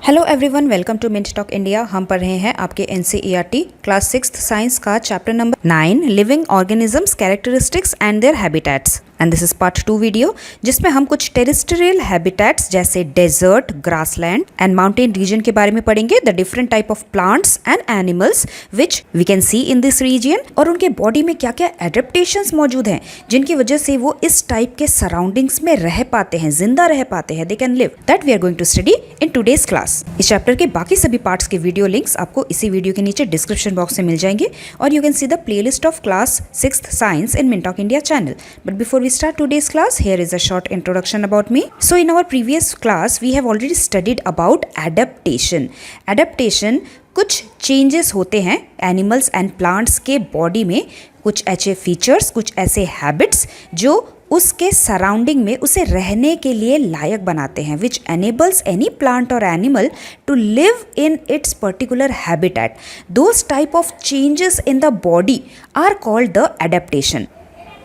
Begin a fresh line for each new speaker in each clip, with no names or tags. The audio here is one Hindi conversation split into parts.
Hello everyone, welcome to Mint Talk India. हम पढ़ रहे हैं आपके एनसीईआरटी क्लास 6 साइंस का chapter number 9 living organisms characteristics and their habitats. And this is part 2 video, जिसमें हम कुछ टेरेस्ट्रियल हैबिटेट्स जैसे desert, grassland and mountain region के बारे में पढ़ेंगे। The different type of plants and animals which we can see in this region, और उनके बॉडी में क्या क्या एडेप्टेशंस मौजूद हैं जिनकी वजह से वो इस टाइप के सराउंडिंग्स में रह पाते हैं, जिंदा रह पाते हैं, they can live. That we are going to study in today's class. इस चैप्टर के बाकी सभी पार्ट्स के वीडियो लिंक्स आपको इसी वीडियो के नीचे डिस्क्रिप्शन बॉक्स में मिल जाएंगे, और you can see the playlist of class 6th science in Mint Talk India channel. But before we start today's class, here is a short introduction about me. So in our previous class we have already studied about adaptation. Adaptation कुछ changes होते हैं animals and plants के body में, कुछ ऐसे features, कुछ ऐसे habits जो उसके सराउंडिंग में उसे रहने के लिए लायक बनाते हैं, विच enables any plant or animal to live in its particular habitat. Those type of changes in the body are called the adaptation.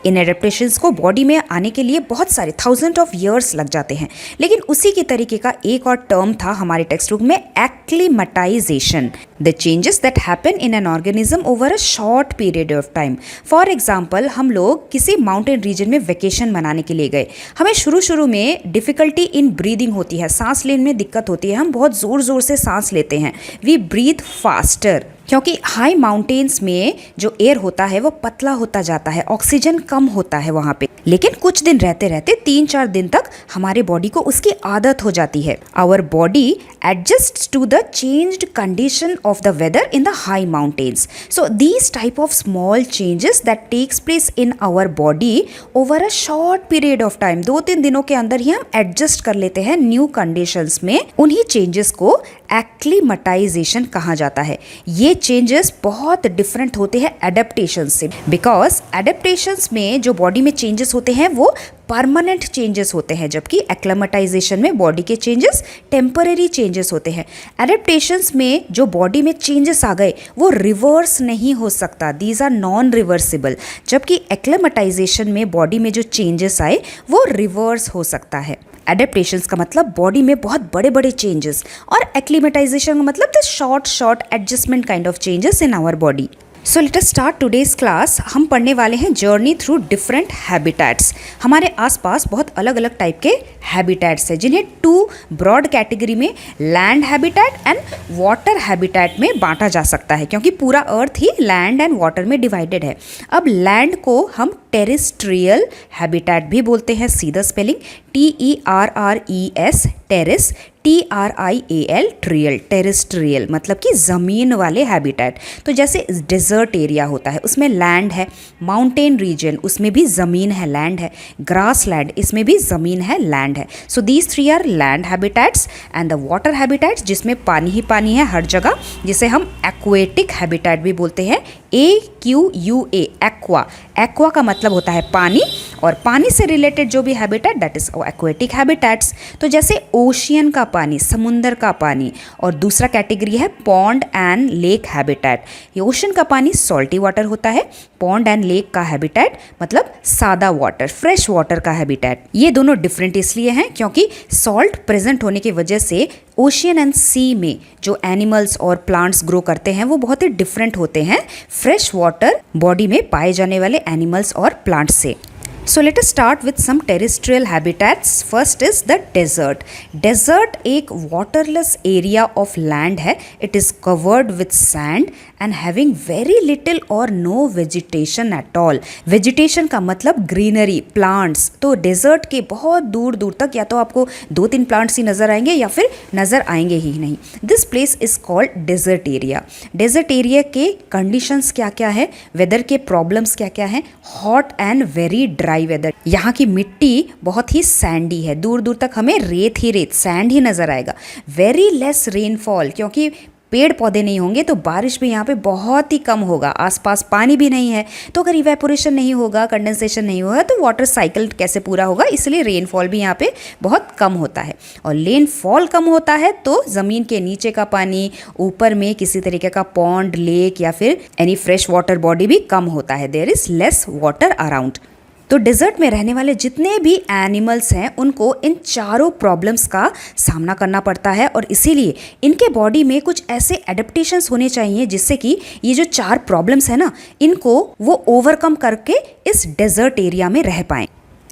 In adaptations को बॉडी में आने के लिए बहुत सारे 1000 ऑफ ईयर्स लग जाते हैं, लेकिन उसी के तरीके का एक और टर्म था हमारे टेक्स्ट बुक में, acclimatisation. The changes that happen in an organism over a short period of time. For example, हम लोग किसी माउंटेन रीजन में वेकेशन मनाने के लिए गए। हमें शुरू में डिफिकल्टी इन ब्रीदिंग होती है, सांस लेने में दिक्कत होती है, हम बहुत ज़ोर ज़ोर से सांस लेते हैं, वी ब्रीथ फास्टर, क्योंकि हाई माउंटेन्स में जो एयर होता है वो पतला होता जाता है, ऑक्सीजन कम होता है वहाँ पे। लेकिन कुछ दिन रहते रहते 3-4 दिन तक हमारे बॉडी को उसकी आदत हो जाती है। Our body adjust to the changed condition of the weather in the high mountains. So these type of small changes that takes place in our body over a short period of time, 2-3 दिनों के अंदर ही हम एडजस्ट कर लेते हैं न्यू कंडीशंस में। उन्हीं चेंजेस को एक्लिमेटाइजेशन कहा जाता है। ये चेंजेस बहुत डिफरेंट होते हैं एडेप्टेशन से, बिकॉज एडेप्टेशंस में जो बॉडी में चेंजेस होते हैं वो परमानेंट चेंजेस होते हैं, जबकि एक्लिमेटाइजेशन में बॉडी के चेंजेस टेम्पररी चेंजेस होते हैं। एडेप्टेशंस में जो बॉडी में चेंजेस आ गए वो रिवर्स नहीं हो सकता, दीज आर नॉन रिवर्सिबल, जबकि एक्लिमेटाइजेशन में बॉडी में जो चेंजेस आए वो रिवर्स हो सकता है। एडेप्टेशंस का मतलब बॉडी में बहुत बड़े बड़े चेंजेस, और एक्लिमेटाइजेशन का मतलब the short adjustment kind of changes in our body. So let us start today's class. हम पढ़ने वाले हैं जर्नी थ्रू डिफरेंट हैबिटेट्स। हमारे आसपास बहुत अलग अलग टाइप के हैबिटेट्स हैं, जिन्हें 2 ब्रॉड कैटेगरी में, land habitat and water habitat में बांटा जा सकता है, क्योंकि पूरा अर्थ ही लैंड एंड वाटर में डिवाइडेड है। अब लैंड को हम टेरेस्ट्रियल हैबिटेट भी बोलते हैं, सीधा spelling TERRES, terres, TRIAL, trial, terrestrial मतलब कि ज़मीन वाले हैबिटेट। तो जैसे डेजर्ट एरिया होता है उसमें लैंड है, माउंटेन रीजन उसमें भी ज़मीन है, लैंड है, ग्रास लैंड इसमें भी ज़मीन है, लैंड है। So these 3 are land habitats. And the water habitats, जिसमें पानी ही पानी है हर जगह, जिसे हम एक्वेटिक हैबिटेट भी बोलते हैं, AQUA, एक्वा। एक्वा का मतलब होता है पानी, और पानी से रिलेटेड जो भी habitat that is aquatic habitats. तो जैसे ओशियन का पानी, समुंदर का पानी, और दूसरा कैटेगरी है पॉन्ड एंड लेक हैबिटेट। ये ओशन का पानी सॉल्टी वाटर होता है, पॉन्ड एंड लेक का हैबिटेट मतलब सादा वाटर, फ्रेश वाटर का हैबिटेट। ये दोनों डिफरेंट इसलिए हैं क्योंकि सॉल्ट प्रेजेंट होने की वजह से ओशियन एंड सी में जो एनिमल्स और प्लांट्स ग्रो करते हैं वो बहुत ही डिफरेंट होते हैं फ्रेश वाटर बॉडी में पाए जाने वाले एनिमल्स और प्लांट्स से। So let us start with some terrestrial habitats. First is the desert. Desert एक waterless area of land है. It is covered with sand and having very little or no vegetation at all. Vegetation का मतलब greenery, plants. तो desert के बहुत दूर दूर तक या तो आपको 2-3 plants ही नज़र आएंगे या फिर नज़र आएंगे ही नहीं। This place is called desert area. Desert area के conditions क्या क्या है, weather के problems क्या क्या हैं, hot and very dry weather. यहाँ की मिट्टी बहुत ही सैंडी है, दूर दूर तक हमें रेत ही रेत, सैंड ही नज़र आएगा। वेरी लेस रेनफॉल, क्योंकि पेड़ पौधे नहीं होंगे तो बारिश भी यहाँ पे बहुत ही कम होगा, आसपास पानी भी नहीं है, तो अगर इवेपोरेशन नहीं होगा, कंडेंसेशन नहीं होगा तो वाटर साइकिल कैसे पूरा होगा, इसलिए रेनफॉल भी यहाँ पे बहुत कम होता है। और रेनफॉल कम होता है तो ज़मीन के नीचे का पानी, ऊपर में किसी तरीके का पॉन्ड, लेक या फिर एनी फ्रेश वाटर बॉडी भी कम होता है, there is less water around. तो डेजर्ट में रहने वाले जितने भी एनिमल्स हैं उनको इन चारों प्रॉब्लम्स का सामना करना पड़ता है और इसीलिए इनके बॉडी में कुछ ऐसे एडेप्टेशंस होने चाहिए जिससे कि ये जो चार प्रॉब्लम्स है ना, इनको वो ओवरकम करके इस डेजर्ट एरिया में रह पाएं।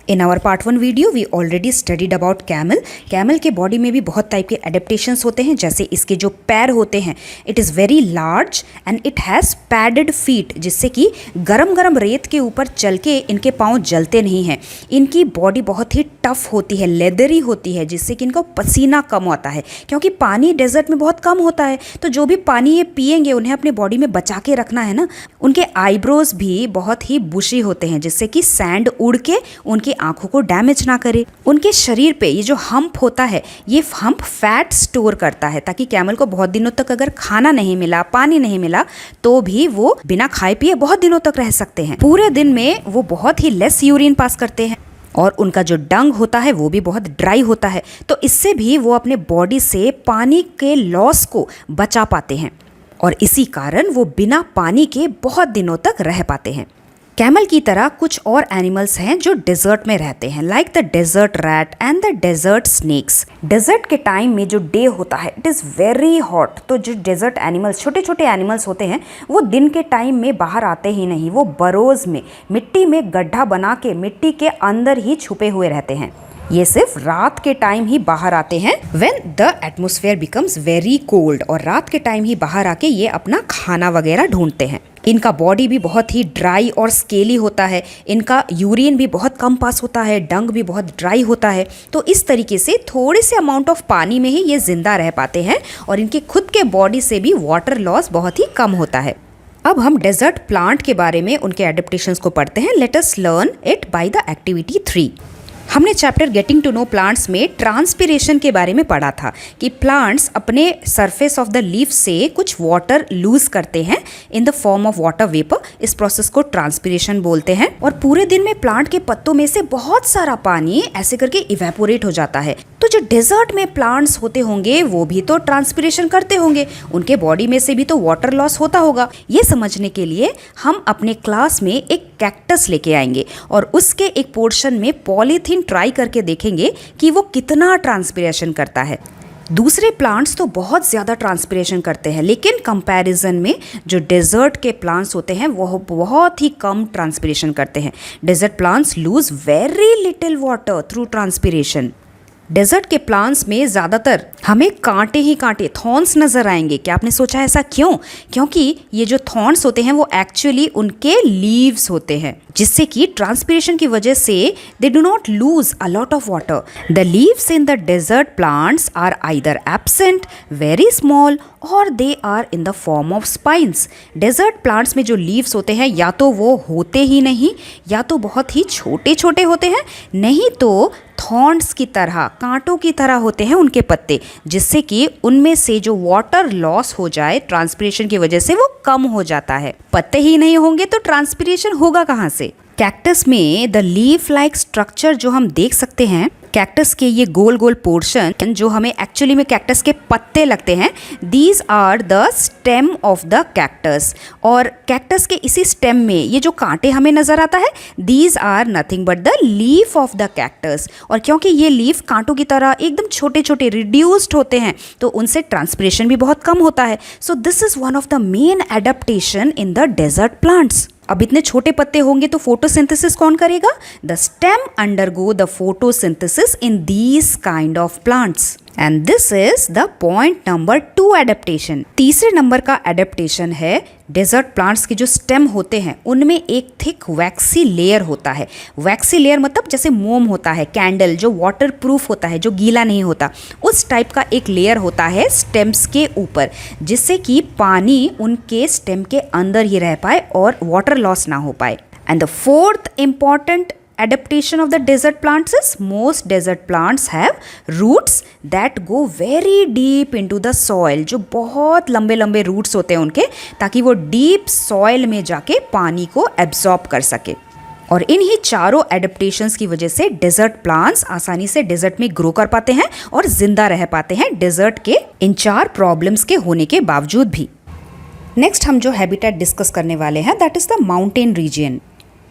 In our part 1 video we already studied about camel. Camel के बॉडी में भी बहुत टाइप के एडेप्टेशंस होते हैं, जैसे इसके जो पैर होते हैं it is very large and it has padded feet, जिससे कि गरम गरम रेत के ऊपर चल के इनके पाँव जलते नहीं हैं। इनकी बॉडी बहुत ही टफ होती है, लेदरी होती है, जिससे कि इनको पसीना कम आता है, क्योंकि पानी डेजर्ट में बहुत कम होता है। तो जो भी पानी ये पिएंगे उन्हें अपने बॉडी में बचा के रखना है ना। उनके आईब्रोज भी बहुत ही बुशी होते हैं, जिससे कि सैंड उड़ के उनकी आंखों को डैमेज ना करे। उनके शरीर पे ये जो हम्प होता है, ये हम्प फैट स्टोर करता है, ताकि कैमल को बहुत दिनों तक अगर खाना नहीं मिला, पानी नहीं मिला, तो भी वो बिना खाए पिए बहुत दिनों तक रह सकते हैं। पूरे दिन में वो बहुत ही लेस यूरिन पास करते हैं और उनका जो डंग होता है वो भी बहुत ड्राई होता है। तो इससे भी वो अपने बॉडी से पानी के लॉस को बचा पाते हैं और इसी कारण वो बिना पानी के बहुत दिनों तक रह पाते हैं। कैमल की तरह कुछ और एनिमल्स हैं जो डेजर्ट में रहते हैं, like the desert rat and the desert snakes. Desert के टाइम में जो डे होता है इट इज़ वेरी हॉट, तो जो डेजर्ट एनिमल्स, छोटे छोटे एनिमल्स होते हैं, वो दिन के टाइम में बाहर आते ही नहीं। वो बरोज में, मिट्टी में गड्ढा बना के मिट्टी के अंदर ही छुपे हुए रहते हैं। ये सिर्फ रात के टाइम ही बाहर आते हैं when the atmosphere becomes very cold, और रात के टाइम ही बाहर आके ये अपना खाना वगैरह ढूंढते हैं। इनका बॉडी भी बहुत ही ड्राई और स्केली होता है, इनका यूरिन भी बहुत कम पास होता है, डंग भी बहुत ड्राई होता है। तो इस तरीके से थोड़े से अमाउंट ऑफ पानी में ही ये जिंदा रह पाते हैं और इनके खुद के बॉडी से भी वाटर लॉस बहुत ही कम होता है। अब हम डेजर्ट प्लांट के बारे में उनके एडेप्टेशंस को पढ़ते हैं। Let us learn it by the activity 3। हमने chapter getting to know plants में ट्रांसपिरेशन के बारे में पढ़ा था कि प्लांट्स अपने सरफेस ऑफ द लीफ से कुछ वाटर लूज करते हैं इन the form of water vapour. इस प्रोसेस को ट्रांसपिरेशन बोलते हैं। और पूरे दिन में प्लांट के पत्तों में से बहुत सारा पानी ऐसे करके इवेपोरेट हो जाता है। तो जो डेजर्ट में प्लांट्स होते होंगे वो भी तो ट्रांसपिरेशन करते होंगे, उनके बॉडी में से भी तो वाटर लॉस होता होगा। ये समझने के लिए हम अपने क्लास में एक कैक्टस लेके आएंगे और उसके एक पोर्शन में पॉलीथीन ट्राई करके देखेंगे कि वो कितना ट्रांसपिरेशन करता है। दूसरे प्लांट्स तो बहुत ज़्यादा ट्रांसपिरेशन करते हैं, लेकिन कंपैरिजन में जो डेजर्ट के प्लांट्स होते हैं वो बहुत ही कम ट्रांसपिरेशन करते हैं। Desert plants lose very little water through transpiration. Desert के प्लांट्स में ज़्यादातर हमें कांटे ही कांटे, थॉर्न्स नज़र आएंगे। क्या आपने सोचा ऐसा क्यों? क्योंकि ये जो थॉर्न्स होते हैं वो एक्चुअली उनके लीव्स होते हैं, जिससे कि ट्रांसपिरेशन की वजह से they do not lose a lot of water. The leaves in the desert plants are either absent, very small, और they are in the form of spines. Desert plants में जो लीव्स होते हैं या तो वो होते ही नहीं, या तो बहुत ही छोटे छोटे होते हैं, नहीं तो थॉर्न्स की तरह, कांटों की तरह होते हैं उनके पत्ते, जिससे कि उनमें से जो वाटर लॉस हो जाए ट्रांसपिरेशन की वजह से वो कम हो जाता है। पत्ते ही नहीं होंगे तो ट्रांसपिरेशन होगा कहाँ से? कैक्टस में द लीफ लाइक स्ट्रक्चर जो हम देख सकते हैं, कैक्टस के ये गोल गोल पोर्शन जो हमें एक्चुअली में कैक्टस के पत्ते लगते हैं, these are the stem of the cactus. और कैक्टस के इसी स्टेम में ये जो कांटे हमें नजर आता है, these are nothing but the leaf of the cactus. और क्योंकि ये लीफ कांटों की तरह एकदम छोटे छोटे रिड्यूस्ड होते हैं, तो उनसे ट्रांसपिरेशन भी बहुत कम होता है। So this is one of the main adaptation in the desert plants. अब इतने छोटे पत्ते होंगे तो फोटोसिंथेसिस कौन करेगा? The stem undergo the photosynthesis in these kind of plants. And this is the point number 2 adaptation. तीसरे नंबर का एडेप्टेशन है डेजर्ट प्लांट्स के जो स्टेम होते हैं उनमें एक थिक वैक्सी लेयर होता है। वैक्सी लेयर मतलब जैसे मोम होता है, कैंडल जो वाटर प्रूफ होता है, जो गीला नहीं होता, उस टाइप का एक लेयर होता है स्टेम्स के ऊपर, जिससे कि पानी उनके स्टेम के अंदर ही रह पाए और वाटर लॉस ना हो पाए। And the fourth important adaptation of the desert plants is most desert plants have roots that go very deep into the soil। जो बहुत लंबे लंबे रूट्स होते हैं उनके, ताकि वो डीप सॉइल में जाके पानी को एब्जॉर्ब कर सके। और इन्हीं चारों एडेप्टेशंस की वजह से डेजर्ट प्लांट्स आसानी से डेजर्ट में ग्रो कर पाते हैं और जिंदा रह पाते हैं डेजर्ट के इन 4 प्रॉब्लम्स के होने के बावजूद भी। नेक्स्ट हम जो हैबिटेट डिस्कस करने वाले हैं that is the mountain reason.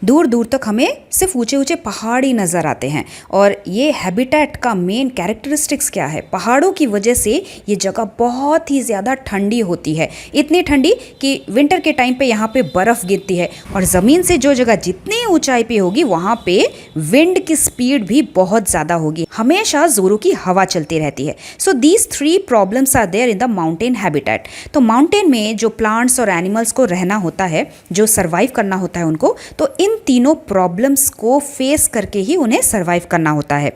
दूर दूर तक हमें सिर्फ ऊंचे ऊंचे पहाड़ ही नज़र आते हैं। और ये हैबिटेट का मेन कैरेक्टरिस्टिक्स क्या है? पहाड़ों की वजह से ये जगह बहुत ही ज़्यादा ठंडी होती है, इतनी ठंडी कि विंटर के टाइम पे यहाँ पे बर्फ़ गिरती है। और ज़मीन से जो जगह जितनी ऊंचाई पे होगी वहाँ पे विंड की स्पीड भी बहुत ज़्यादा होगी, हमेशा ज़ोरों की हवा चलती रहती है। So these 3 problems are there in the mountain habitat. तो माउंटेन में जो प्लांट्स और एनिमल्स को रहना होता है, जो सर्वाइव करना होता है उनको, तो इन तीनों प्रॉब्लम्स को फेस करके ही उन्हें सरवाइव करना होता है।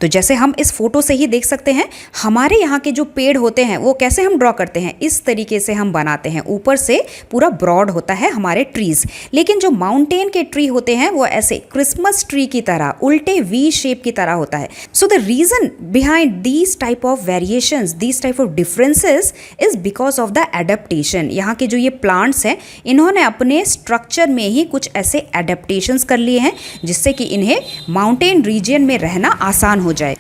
तो जैसे हम इस फोटो से ही देख सकते हैं, हमारे यहाँ के जो पेड़ होते हैं वो कैसे हम ड्रॉ करते हैं, इस तरीके से हम बनाते हैं। ऊपर से पूरा ब्रॉड होता है हमारे ट्रीज, लेकिन जो माउंटेन के ट्री होते हैं वो ऐसे क्रिसमस ट्री की तरह उल्टे वी शेप की तरह होता है। So the reason behind these type of variations, these type of differences is because of the adaptation. यहाँ के जो ये प्लांट्स हैं, इन्होंने अपने स्ट्रक्चर में ही कुछ ऐसे एडेप्टेशंस कर लिए हैं जिससे कि इन्हें माउंटेन रीजन में रहना आसान हो जाए।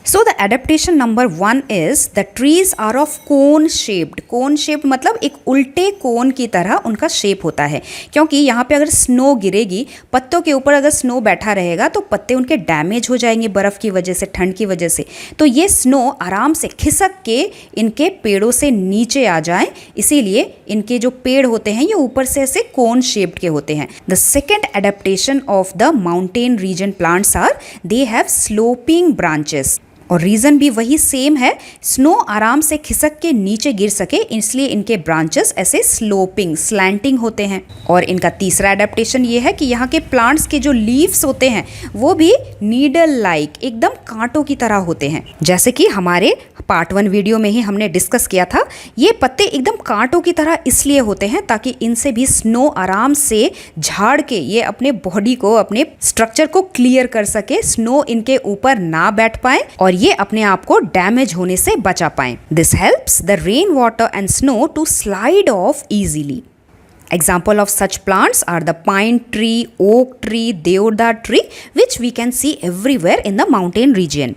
So the adaptation number 1 is the trees are of cone shaped. Cone shaped मतलब एक उल्टे कोन की तरह उनका शेप होता है, क्योंकि यहाँ पे अगर स्नो गिरेगी, पत्तों के ऊपर अगर स्नो बैठा रहेगा तो पत्ते उनके डैमेज हो जाएंगे बर्फ़ की वजह से, ठंड की वजह से। तो ये स्नो आराम से खिसक के इनके पेड़ों से नीचे आ जाए, इसीलिए इनके जो पेड़ होते हैं ये ऊपर से ऐसे कोन शेप्ड के होते हैं। The second adaptation of the mountain region plants are they have sloping branches. और रीज़न भी वही सेम है, स्नो आराम से खिसक के नीचे गिर सके, इसलिए इनके ब्रांचेस ऐसे स्लोपिंग, स्लैंटिंग होते हैं। और इनका तीसरा एडेप्टेशन ये है कि यहाँ के प्लांट्स के जो लीव्स होते हैं वो भी नीडल लाइक, एकदम कांटों की तरह होते हैं। जैसे कि हमारे पार्ट 1 वीडियो में ही हमने डिस्कस किया था, ये पत्ते एकदम कांटों की तरह इसलिए होते हैं ताकि इनसे भी स्नो आराम से झाड़ के ये अपने बॉडी को, अपने स्ट्रक्चर को क्लियर कर सके, स्नो इनके ऊपर ना बैठ पाए और ये अपने आप को डैमेज होने से बचा पाएं। This helps the rain water and snow to slide off easily. Example of such plants are the pine tree, oak tree, deodar tree, which we can see everywhere in the mountain region.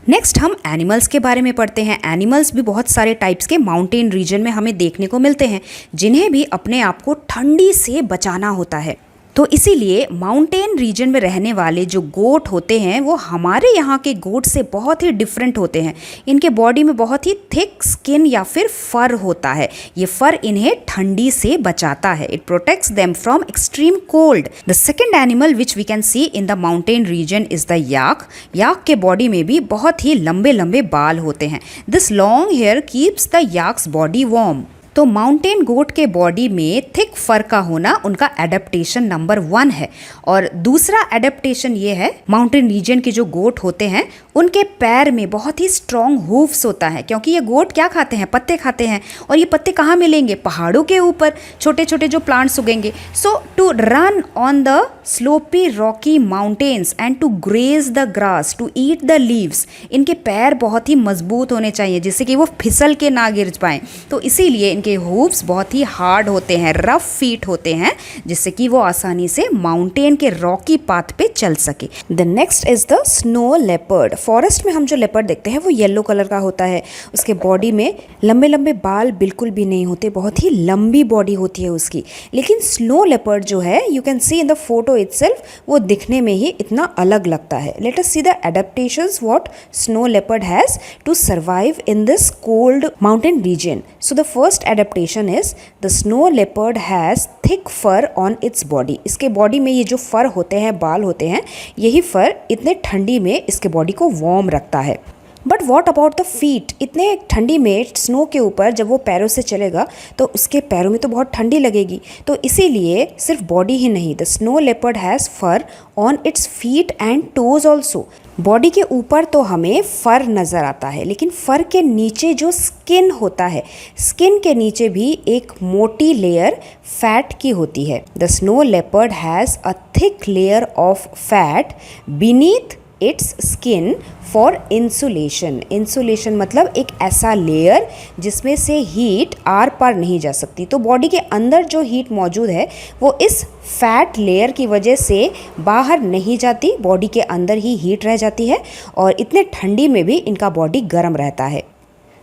Next हम एनिमल्स के बारे में पढ़ते हैं। एनिमल्स भी बहुत सारे टाइप्स के माउंटेन रीजन में हमें देखने को मिलते हैं, जिन्हें भी अपने आप को ठंडी से बचाना होता है। तो इसीलिए माउंटेन रीजन में रहने वाले जो गोट होते हैं वो हमारे यहाँ के गोट से बहुत ही डिफरेंट होते हैं। इनके बॉडी में बहुत ही थिक स्किन या फिर फर होता है। ये फर इन्हें ठंडी से बचाता है। It protects them from extreme cold. The second animal which we can see in the mountain region is the yak. Yak के बॉडी में भी बहुत ही लंबे लंबे बाल होते हैं। This long hair keeps the yak's body warm. तो माउंटेन गोट के बॉडी में थिक फर का होना उनका एडेप्टेशन नंबर 1 है। और दूसरा एडेप्टेशन ये है, माउंटेन रीजन के जो गोट होते हैं उनके पैर में बहुत ही स्ट्रॉन्ग हूफ्स होता है, क्योंकि ये गोट क्या खाते हैं, पत्ते खाते हैं। और ये पत्ते कहाँ मिलेंगे, पहाड़ों के ऊपर छोटे छोटे जो प्लांट्स उगेंगे। So to run on the sloppy rocky mountains and to graze the grass, to eat the leaves, इनके पैर बहुत ही मजबूत होने चाहिए जिससे कि वो फिसल के ना गिर पाएँ। तो इसीलिए इनके हूफ्स बहुत ही हार्ड होते हैं, रफ फीट होते हैं, जिससे कि वो आसानी से माउंटेन के रॉकी पाथ पे चल सके। The next is the snow leopard. Forest में हम जो लेपर्ड देखते हैं वो येलो कलर का होता है। उसके बॉडी में लंबे लंबे बाल बिल्कुल भी नहीं होते, बहुत ही लंबी बॉडी होती है उसकी। लेकिन स्नो लेपर्ड जो है, you can see in the photo itself, वो दिखने में ही इतना अलग लगता है। Let us see the adaptations what snow leopard has to survive in this cold mountain region. So the first adaptation is the snow leopard has thick fur on its body. इसके बॉडी में ये जो फर होते हैं, बाल होते हैं, यही फर इतने ठंडी में इसके बॉडी को वार्म रखता है। But what about the feet? इतने ठंडी में स्नो के ऊपर जब वो पैरों से चलेगा तो उसके पैरों में तो बहुत ठंडी लगेगी। तो इसीलिए सिर्फ बॉडी ही नहीं, the snow leopard has fur on its feet and toes also. Body के ऊपर तो हमें फर नज़र आता है, लेकिन फर के नीचे जो स्किन होता है, स्किन के नीचे भी एक मोटी लेयर फैट की होती है। The snow leopard has a thick layer of fat beneath its skin for insulation. Insulation मतलब एक ऐसा लेयर जिसमें से हीट आर पार नहीं जा सकती। तो बॉडी के अंदर जो हीट मौजूद है वो इस फैट लेयर की वजह से बाहर नहीं जाती, बॉडी के अंदर ही हीट रह जाती है और इतने ठंडी में भी इनका बॉडी गर्म रहता है।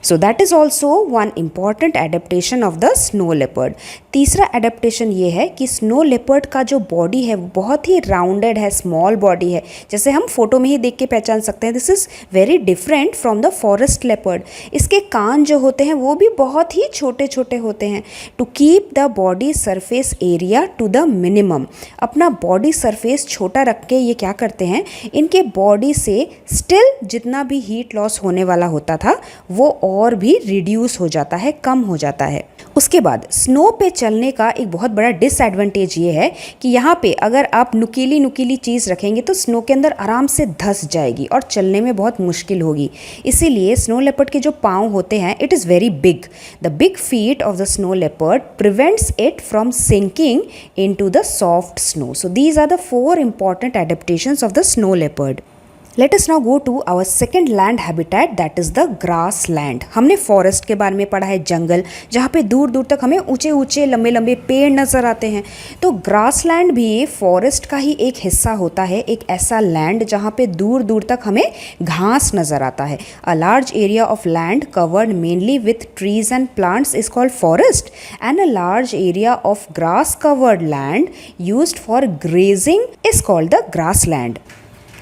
So that is also one important adaptation of the snow leopard. तीसरा एडेप्टेशन ये है कि स्नो लेपर्ड का जो बॉडी है वो बहुत ही राउंडेड है, स्मॉल बॉडी है, जैसे हम फोटो में ही देख के पहचान सकते हैं। This is very different from the forest leopard. इसके कान जो होते हैं वो भी बहुत ही छोटे छोटे होते हैं। To keep the body surface area to the minimum, अपना बॉडी सरफेस छोटा रख के ये क्या करते हैं, इनके बॉडी से स्टिल जितना भी हीट लॉस होने वाला होता था वो और भी रिड्यूस हो जाता है, कम हो जाता है। उसके बाद स्नो पे चलने का एक बहुत बड़ा डिसएडवांटेज ये है कि यहाँ पे अगर आप नुकीली नुकीली चीज़ रखेंगे तो स्नो के अंदर आराम से धंस जाएगी और चलने में बहुत मुश्किल होगी। इसीलिए स्नो लेपर्ड के जो पाँव होते हैं, it is very big. The big feet of the snow leopard prevents it from sinking into the soft snow. So these are the 4 important adaptations of the snow leopard. Let us now go to our second land habitat, that is the grassland. हमने फॉरेस्ट के बारे में पढ़ा है, जंगल जहाँ पे दूर दूर तक हमें ऊंचे ऊंचे लंबे लंबे पेड़ नज़र आते हैं। तो ग्रासलैंड भी फॉरेस्ट का ही एक हिस्सा होता है, एक ऐसा लैंड जहाँ पे दूर दूर तक हमें घास नज़र आता है। A large area of land covered mainly with trees and plants is called forest, and a large area of grass covered land used for grazing is called the grassland.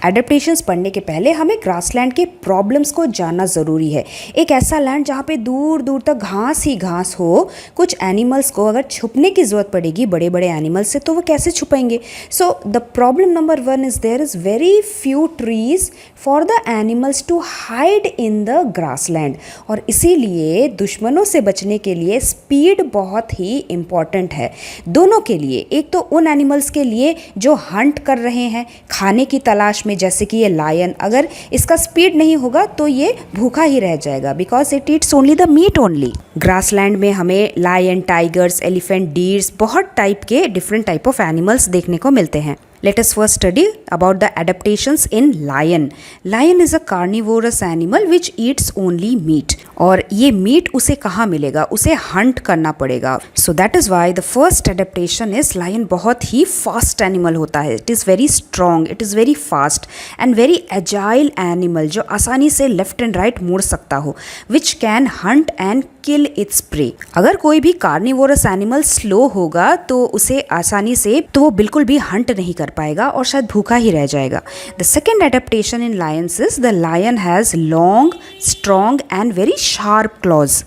Adaptations पढ़ने के पहले हमें ग्रासलैंड के प्रॉब्लम्स को जानना ज़रूरी है। एक ऐसा लैंड जहाँ पे दूर दूर तक घास ही घास हो, कुछ एनिमल्स को अगर छुपने की ज़रूरत पड़ेगी बड़े बड़े एनिमल्स से, तो वो कैसे छुपाएंगे? So the problem number 1 is there is very few trees for the animals to hide in the grassland. और इसीलिए दुश्मनों से बचने के लिए स्पीड बहुत ही इम्पॉर्टेंट है दोनों के लिए। एक तो उन एनिमल्स के लिए जो हंट कर रहे हैं खाने की तलाश में, जैसे कि ये लायन, अगर इसका स्पीड नहीं होगा तो ये भूखा ही रह जाएगा, because it eats only the meat only. Grassland में हमें लायन, टाइगर्स, एलिफेंट, डीर्स, बहुत टाइप के डिफरेंट टाइप ऑफ एनिमल्स देखने को मिलते हैं। Let us first study about the adaptations in lion. Lion is a carnivorous animal which eats only meat. और ये मीट उसे कहाँ मिलेगा? उसे हंट करना पड़ेगा। So that is why the first adaptation is lion बहुत ही fast animal होता है. It is very strong, it is very fast and very agile animal जो आसानी से left and right मुड़ सकता हो, which can hunt and kill its prey. अगर कोई भी कार्निवोरस एनिमल स्लो होगा तो उसे आसानी से तो वो बिल्कुल भी हंट नहीं कर पाएगा और शायद भूखा ही रह जाएगा। The second adaptation in lions is the lion has long, strong and very sharp claws,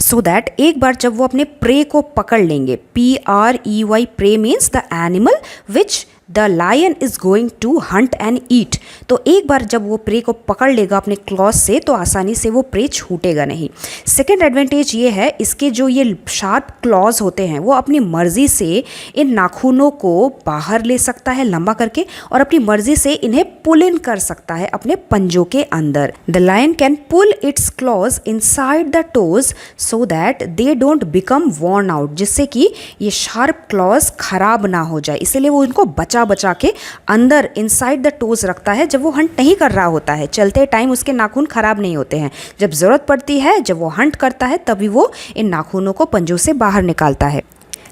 so that एक बार जब वो अपने प्रे को पकड़ लेंगे, PREY, prey means the animal which the lion is going to hunt and eat, तो एक बार जब वो प्रे को पकड़ लेगा अपने क्लॉज से तो आसानी से वो प्रे छूटेगा नहीं। सेकेंड एडवांटेज ये है, इसके जो ये शार्प क्लॉज होते हैं वो अपनी मर्जी से इन नाखूनों को बाहर ले सकता है लंबा करके और अपनी मर्जी से इन्हें पुल इन कर सकता है अपने पंजों के अंदर। The lion can pull its claws inside the toes so that they don't become worn out, जिससे कि ये शार्प क्लॉज खराब ना हो जाए, इसीलिए वो इनको बचा के अंदर इनसाइड द टोज रखता है। जब वो हंट नहीं कर रहा होता है, चलते टाइम उसके नाखून खराब नहीं होते हैं, जब ज़रूरत पड़ती है, जब वो हंट करता है, तभी वो इन नाखूनों को पंजों से बाहर निकालता है।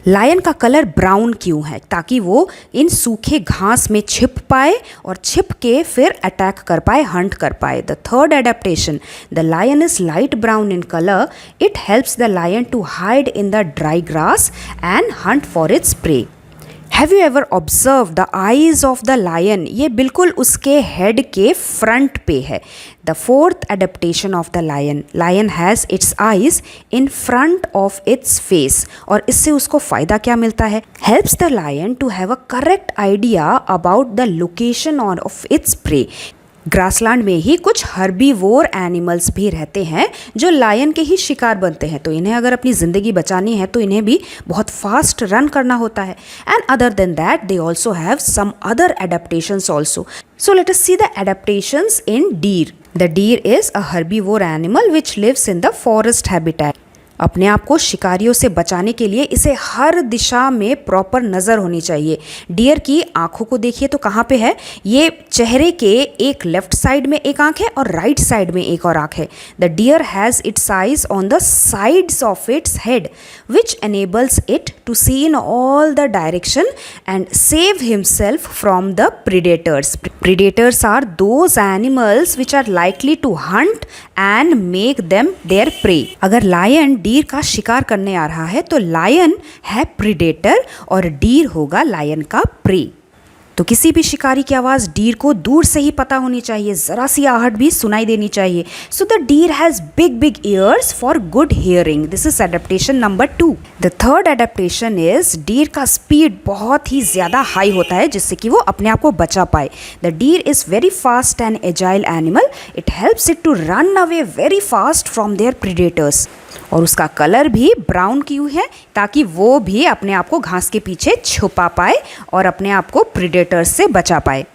लायन का कलर ब्राउन क्यों है? ताकि वो इन सूखे घास में छिप पाए और छिप के फिर अटैक कर पाए, हंट कर पाए। The third adaptation, the lion is light brown in colour, it helps the lion to hide in the dry grass and hunt for its prey. Have you ever observe the eyes of the lion? ये बिल्कुल उसके हेड के फ्रंट पे है। The fourth adaptation of the lion, lion has its eyes in front of its face, और इससे उसको फ़ायदा क्या मिलता है? Helps the lion to have a correct idea about the location of its prey. Grassland में ही कुछ हर्बीवोर एनिमल्स भी रहते हैं जो लायन के ही शिकार बनते हैं, तो इन्हें अगर अपनी ज़िंदगी बचानी है तो इन्हें भी बहुत फास्ट रन करना होता है। And other than that they also have some other adaptations also. So let us see the adaptations in deer. The deer is a herbivore animal which lives in the forest habitat. अपने आप को शिकारियों से बचाने के लिए इसे हर दिशा में प्रॉपर नज़र होनी चाहिए। डियर की आंखों को देखिए तो कहाँ पे है, ये चेहरे के एक लेफ्ट साइड में एक आंख है और राइट साइड में एक और आंख है। The deer has its eyes on the sides of its head which enables it to see in all the direction and save himself from the predators. Predators are those animals which are likely to hunt and make them their prey. अगर लायन डीर का शिकार करने आ रहा है तो लायन है प्रीडेटर और डीर होगा लायन का प्रे। तो किसी भी शिकारी की आवाज़ डीर को दूर से ही पता होनी चाहिए, ज़रा सी आहट भी सुनाई देनी चाहिए। So the deer has big big years for good hearing. This is adaptation number 2। The third adaptation is deer का स्पीड बहुत ही ज़्यादा हाई होता है जिससे कि वो अपने आप को बचा पाए। The deer is very fast and agile animal. It helps it to run away very fast from their predators. और उसका कलर भी ब्राउन क्यों है, ताकि वो भी अपने आप को घास के पीछे छुपा पाए और अपने आप को प्रीडेटर्स से बचा पाए।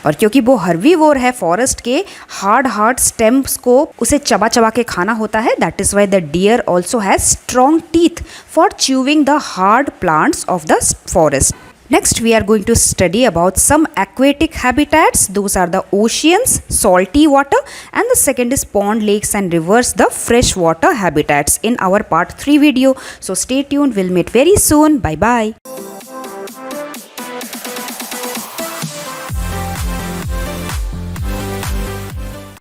और क्योंकि वो हर्बीवोर है, फॉरेस्ट के हार्ड स्टेम्स को उसे चबा चबा के खाना होता है। That is why the deer also has strong teeth for chewing the hard plants of the forest. Next, we are going to study about some aquatic habitats. Those are the oceans, salty water, and the second is pond, lakes, and rivers, the freshwater habitats in our part 3 video. So stay tuned. We'll meet very soon. Bye bye.